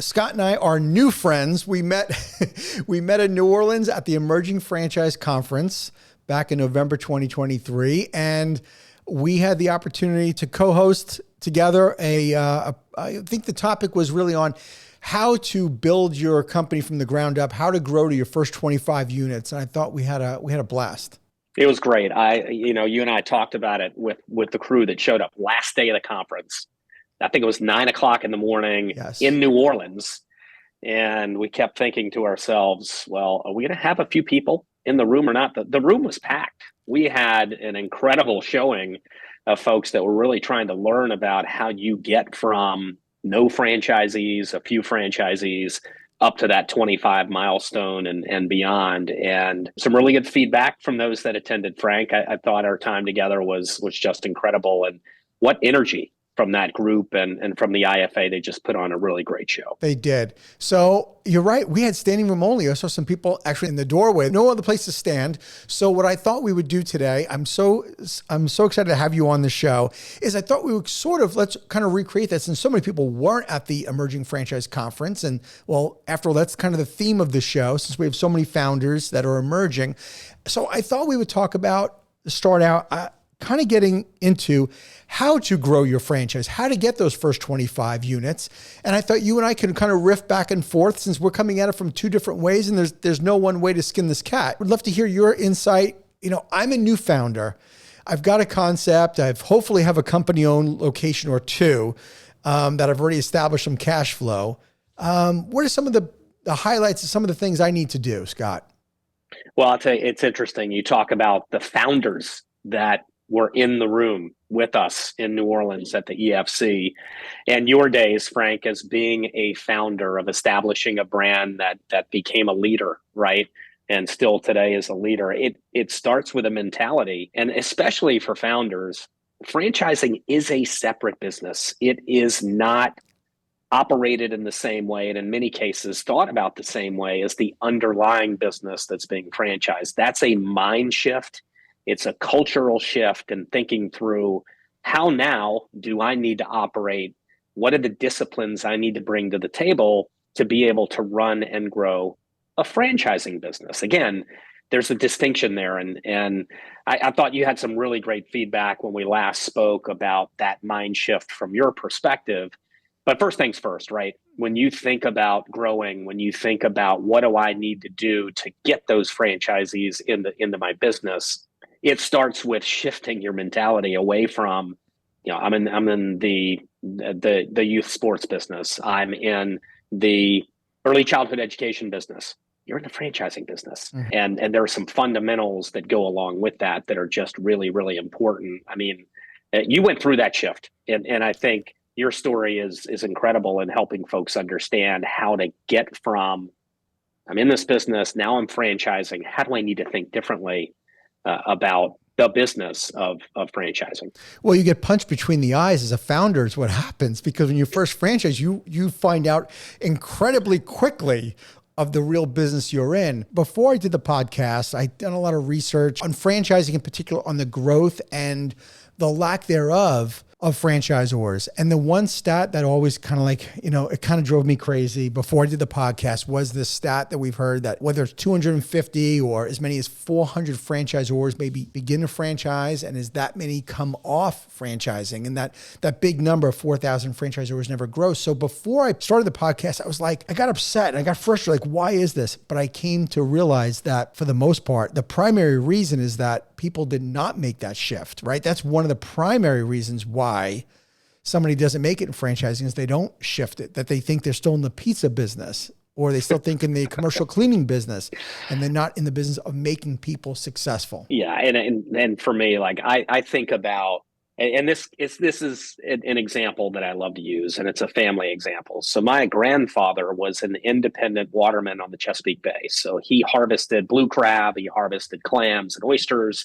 Scott and I are new friends. We met we met in New Orleans at the Emerging Franchise Conference back in November 2023, and we had the opportunity to co-host together I think the topic was really on how to build your company from the ground up, how to grow to your first 25 units. And I thought we had a blast. It was great. You and I talked about it with the crew that showed up last day of the conference. I think it was 9 o'clock in the morning Yes. in New Orleans. And we kept thinking to ourselves, well, are we going to have a few people in the room or not? The room was packed. We had an incredible showing of folks that were really trying to learn about how you get from no franchisees, a few franchisees, up to that 25 milestone and beyond. And some really good feedback from those that attended. Frank, I thought our time together was just incredible. And what energy from that group and from the IFA. They just put on a really great show. They did. So you're right. We had standing room only. I saw some people actually in the doorway, no other place to stand. So what I thought we would do today, I'm so excited to have you on the show, is I thought we would let's kind of recreate that since so many people weren't at the Emerging Franchise Conference. And well, after all, that's kind of the theme of the show since we have so many founders that are emerging. So I thought we would start out kind of getting into how to grow your franchise, how to get those first 25 units. And I thought you and I could kind of riff back and forth since we're coming at it from two different ways and there's no one way to skin this cat. Would love to hear your insight. You know, I'm a new founder. I've got a concept. I've hopefully have a company-owned location or two that I've already established some cash flow. What are some of the highlights of some of the things I need to do, Scott? Well, I'll tell you, it's interesting. You talk about the founders that were in the room with us in New Orleans at the EFC, and your days, Frank, as being a founder of establishing a brand that became a leader, right? And still today is a leader. It starts with a mentality, and especially for founders, franchising is a separate business. It is not operated in the same way, and in many cases thought about the same way as the underlying business that's being franchised. That's a mind shift. It's a cultural shift and thinking through how now do I need to operate? What are the disciplines I need to bring to the table to be able to run and grow a franchising business? Again, there's a distinction there. And I thought you had some really great feedback when we last spoke about that mind shift from your perspective. But first things first, right? When you think about growing, when you think about what do I need to do to get those franchisees into my business, it starts with shifting your mentality away from, I'm in the youth sports business. I'm in the early childhood education business. You're in the franchising business. Mm-hmm. And there are some fundamentals that go along with that are just really, really important. I mean, you went through that shift. And I think your story is incredible in helping folks understand how to get from, I'm in this business, now I'm franchising. How do I need to think differently about the business of franchising? Well, you get punched between the eyes as a founder is what happens, because when you first franchise, you find out incredibly quickly of the real business you're in. Before I did the podcast, I'd done a lot of research on franchising, in particular on the growth and the lack thereof of franchisors. And the one stat that always kind of it kind of drove me crazy before I did the podcast was this stat that we've heard that whether it's 250 or as many as 400 franchisors maybe begin a franchise, and as that many come off franchising, and that big number of 4,000 franchisors never grows. So before I started the podcast, I was like, I got upset and I got frustrated. Like, why is this? But I came to realize that for the most part, the primary reason is that people did not make that shift, right? That's one of the primary reasons why somebody doesn't make it in franchising is they don't shift it, that they think they're still in the pizza business, or they still think in the commercial cleaning business, and they're not in the business of making people successful. Yeah. And for me, like I think about, and this is an example that I love to use, and it's a family example. So my grandfather was an independent waterman on the Chesapeake Bay. So he harvested blue crab, he harvested clams and oysters,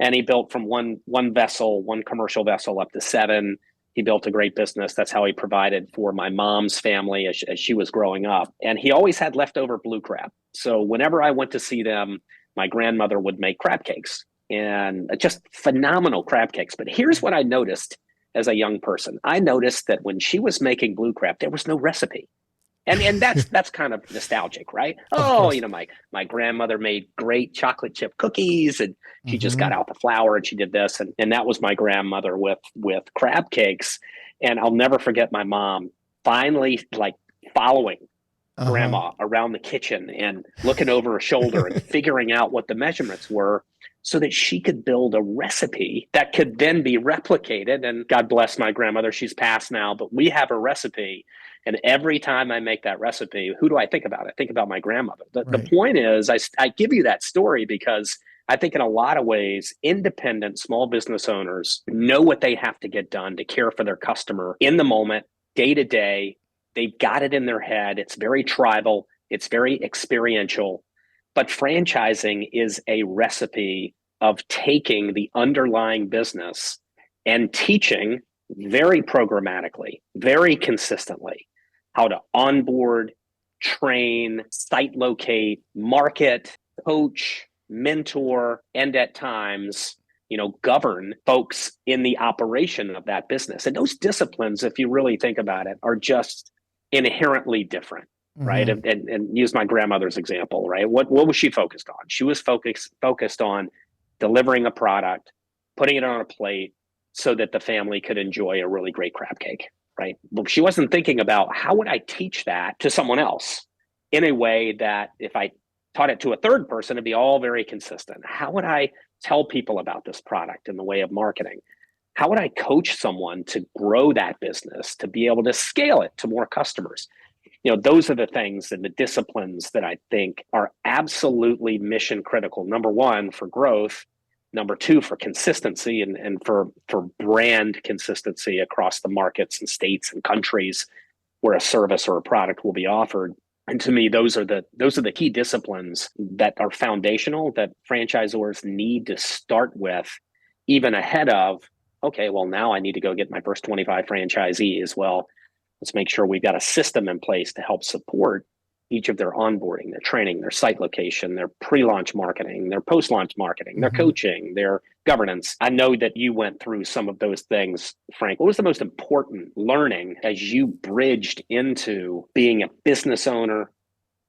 and he built from one vessel, one commercial vessel, up to 7. He built a great business. That's how he provided for my mom's family as she was growing up. And he always had leftover blue crab. So whenever I went to see them, my grandmother would make crab cakes, and just phenomenal crab cakes. But here's what I noticed as a young person. I noticed that when she was making blue crab, there was no recipe. And that's kind of nostalgic, right? Of Oh, course. my grandmother made great chocolate chip cookies, and she just got Hmm. out the flour and she did this, and that was my grandmother with crab cakes. And I'll never forget my mom finally like following Uh-huh. grandma around the kitchen and looking over her shoulder and figuring out what the measurements were so that she could build a recipe that could then be replicated. And God bless my grandmother, she's passed now, but we have a recipe. And every time I make that recipe, who do I think about? I think about my grandmother. The Right. point is, I give you that story because I think in a lot of ways, independent small business owners know what they have to get done to care for their customer in the moment, day to day. They've got it in their head. It's very tribal, it's very experiential. But franchising is a recipe of taking the underlying business and teaching very programmatically, very consistently how to onboard, train, site locate, market, coach, mentor, and at times, govern folks in the operation of that business. And those disciplines, if you really think about it, are just inherently different, right? Hmm. And use my grandmother's example, right? What was she focused on? She was focused on delivering a product, putting it on a plate so that the family could enjoy a really great crab cake, right? Well, she wasn't thinking about how would I teach that to someone else in a way that if I taught it to a third person, it'd be all very consistent. How would I tell people about this product in the way of marketing? How would I coach someone to grow that business, to be able to scale it to more customers? Those are the things and the disciplines that I think are absolutely mission critical. Number one, for growth. Number two, for consistency and for brand consistency across the markets and states and countries where a service or a product will be offered. And to me, those are the key disciplines that are foundational that franchisors need to start with, even ahead of, okay, well, now I need to go get my first 25 franchisees. Well, let's make sure we've got a system in place to help support each of their onboarding, their training, their site location, their pre-launch marketing, their post-launch marketing, their Hmm. coaching, their governance. I know that you went through some of those things, Frank. What was the most important learning as you bridged into being a business owner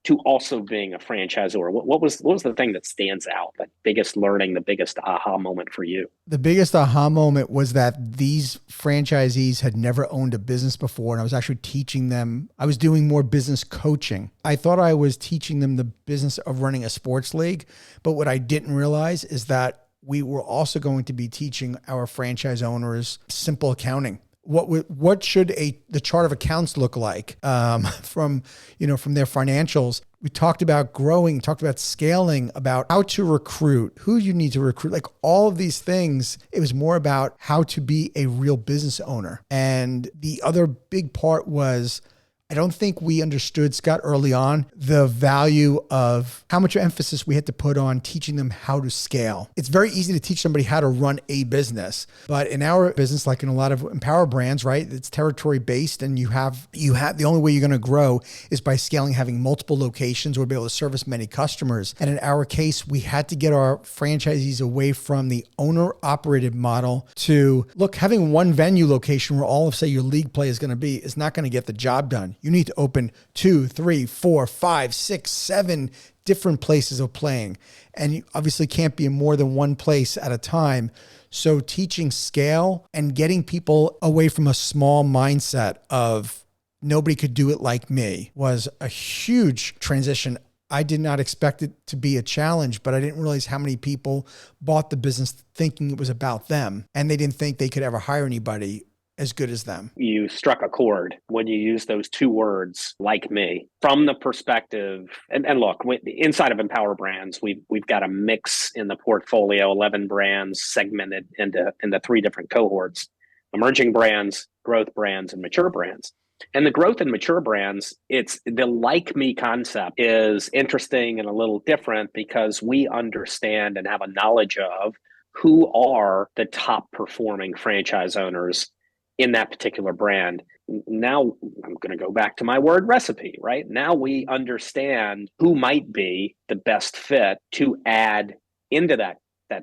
to also being a franchisor? What was the thing that stands out, the biggest learning, the biggest aha moment for you? The biggest aha moment was that these franchisees had never owned a business before. And I was actually teaching them, I was doing more business coaching. I thought I was teaching them the business of running a sports league. But what I didn't realize is that we were also going to be teaching our franchise owners simple accounting. What should the chart of accounts look like from their financials? We talked about growing, talked about scaling, about how to recruit, who you need to recruit, like all of these things. It was more about how to be a real business owner. And the other big part was, I don't think we understood, Scott, early on, the value of how much emphasis we had to put on teaching them how to scale. It's very easy to teach somebody how to run a business, but in our business, like in a lot of Empower brands, right, it's territory based, and you have the only way you're going to grow is by scaling, having multiple locations or be able to service many customers. And in our case, we had to get our franchisees away from the owner operated model to, look, having one venue location where all of, say, your league play is going to be is not going to get the job done. You need to open 2, 3, 4, 5, 6, 7 different places of playing. And you obviously can't be in more than one place at a time. So teaching scale and getting people away from a small mindset of nobody could do it like me was a huge transition. I did not expect it to be a challenge, but I didn't realize how many people bought the business thinking it was about them, and they didn't think they could ever hire anybody as good as them. You struck a chord when you use those two words, like me, from the perspective. And look, inside of Empower Brands, we've got a mix in the portfolio, 11 brands segmented into three different cohorts: emerging brands, growth brands, and mature brands. And the growth and mature brands, it's the like me concept is interesting and a little different because we understand and have a knowledge of who are the top performing franchise owners in that particular brand. Now I'm going to go back to my word recipe, right? Now we understand who might be the best fit to add into that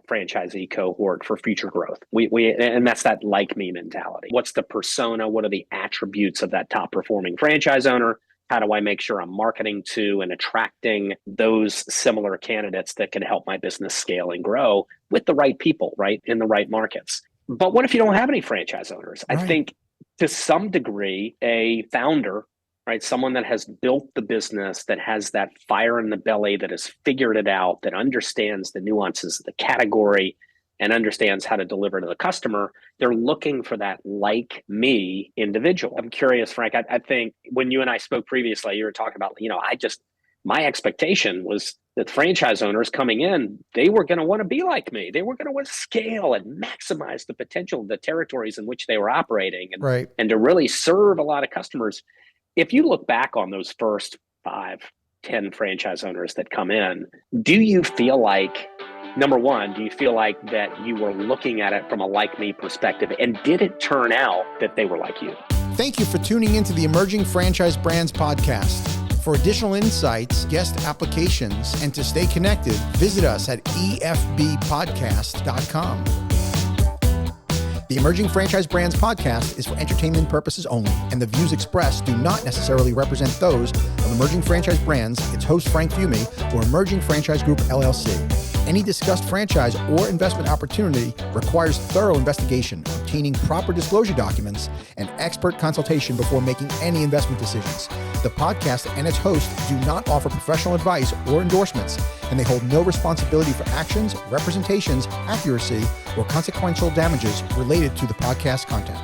franchisee cohort for future growth. And that's that like me mentality. What's the persona? What are the attributes of that top performing franchise owner? How do I make sure I'm marketing to and attracting those similar candidates that can help my business scale and grow with the right people, right, in the right markets? But what if you don't have any franchise owners? I think to some degree, a founder, right, someone that has built the business, that has that fire in the belly, that has figured it out, that understands the nuances of the category and understands how to deliver to the customer, they're looking for that like me individual. I'm curious, Frank, I think when you and I spoke previously, you were talking about, my expectation was that franchise owners coming in, they were going to want to be like me. They were going to want to scale and maximize the potential of the territories in which they were operating and to really serve a lot of customers. If you look back on those first 5, 10 franchise owners that come in, do you feel like, number one, do you feel like that you were looking at it from a like me perspective? And did it turn out that they were like you? Thank you for tuning into the Emerging Franchise Brands podcast. For additional insights, guest applications, and to stay connected, visit us at efbpodcast.com. The Emerging Franchise Brands podcast is for entertainment purposes only, and the views expressed do not necessarily represent those of Emerging Franchise Brands, its host Frank Fumie, or Emerging Franchise Group, LLC. Any discussed franchise or investment opportunity requires thorough investigation, obtaining proper disclosure documents, and expert consultation before making any investment decisions. The podcast and its host do not offer professional advice or endorsements, and they hold no responsibility for actions, representations, accuracy, or consequential damages related to the podcast content.